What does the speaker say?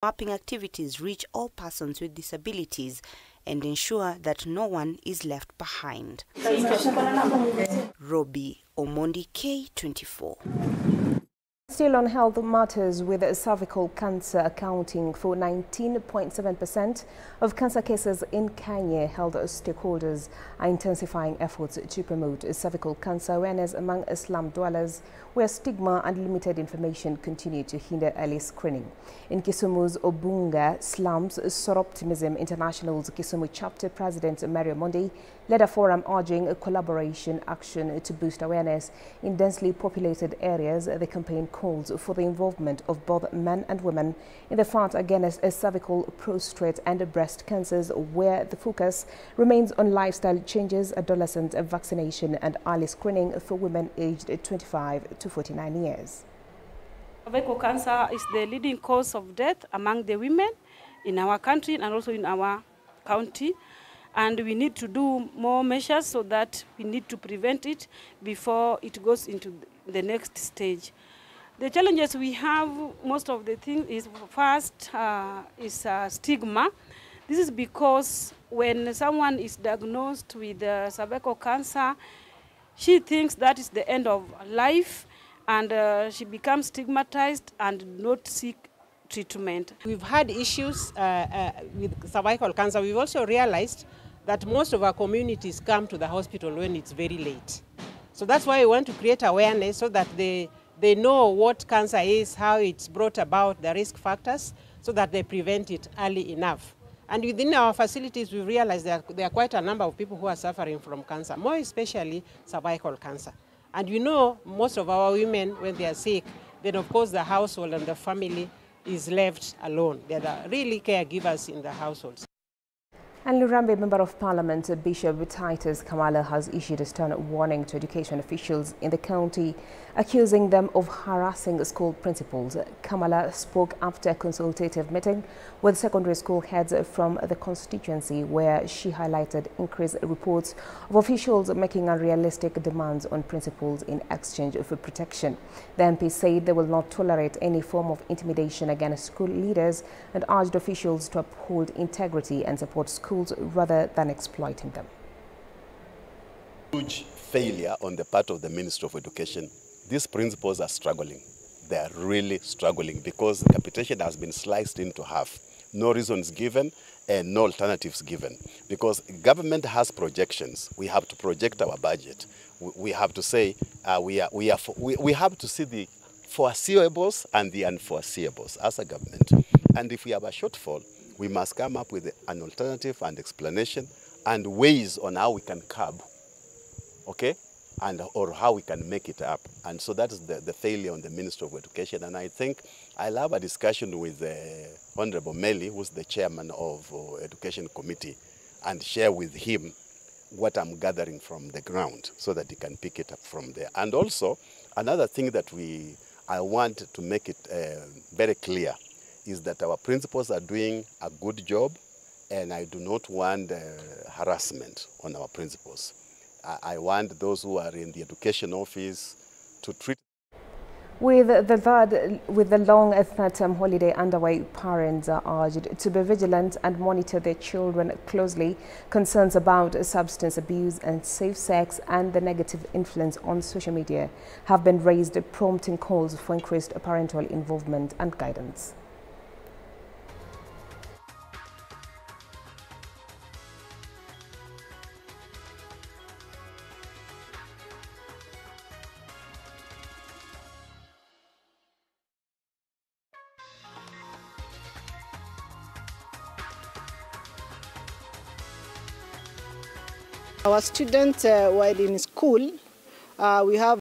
Mapping activities reach all persons with disabilities and ensure that no one is left behind. Robbie Omondi, K24. Still on health matters, with cervical cancer accounting for 19.7% of cancer cases in Kenya, health stakeholders are intensifying efforts to promote cervical cancer awareness among slum dwellers, where stigma and limited information continue to hinder early screening. In Kisumu's Obunga slums, Soroptimism International's Kisumu chapter president Mario Mondi led a forum urging a collaboration action to boost awareness in densely populated areas. The campaign calls for the involvement of both men and women in the fight against cervical, prostate and breast cancers, where the focus remains on lifestyle changes, adolescent vaccination and early screening for women aged 25 to 49 years. Cervical cancer is the leading cause of death among the women in our country and also in our county. And we need to do more measures so that we need to prevent it before it goes into the next stage. The challenges we have, most of the things is first is stigma. This is because when someone is diagnosed with cervical cancer, she thinks that is the end of life, and she becomes stigmatized and not seek treatment. We've had issues with cervical cancer. We've also realized that most of our communities come to the hospital when it's very late. So that's why we want to create awareness so that they know what cancer is, how it's brought about, the risk factors, so that they prevent it early enough. And within our facilities, we realize there are quite a number of people who are suffering from cancer, more especially cervical cancer. And we know most of our women, when they are sick, then of course the household and the family is left alone. They are the really caregivers in the households. And Lurambe Member of Parliament Bishop Titus Kamala has issued a stern warning to education officials in the county, accusing them of harassing school principals. Kamala spoke after a consultative meeting with secondary school heads from the constituency, where she highlighted increased reports of officials making unrealistic demands on principals in exchange for protection. The MP said they will not tolerate any form of intimidation against school leaders and urged officials to uphold integrity and support schools rather than exploiting them. Huge failure on the part of the Ministry of Education. These principals are struggling. They are really struggling because the capitation has been sliced into half. No reasons given and no alternatives given. Because government has projections. We have to project our budget. We have to say we have to see the foreseeables and the unforeseeables as a government. And if we have a shortfall, we must come up with an alternative and explanation and ways on how we can curb, okay, and or how we can make it up. And so that is the failure on the Ministry of Education. And I think I'll have a discussion with Honorable Meli, who's the chairman of Education Committee, and share with him what I'm gathering from the ground so that he can pick it up from there. And also, another thing that I want to make it very clear is that our principals are doing a good job, and I do not want harassment on our principals. I want those who are in the education office to treat. With the long third-term holiday underway, parents are urged to be vigilant and monitor their children closely. Concerns about substance abuse and safe sex and the negative influence on social media have been raised, prompting calls for increased parental involvement and guidance. Our students while in school, we have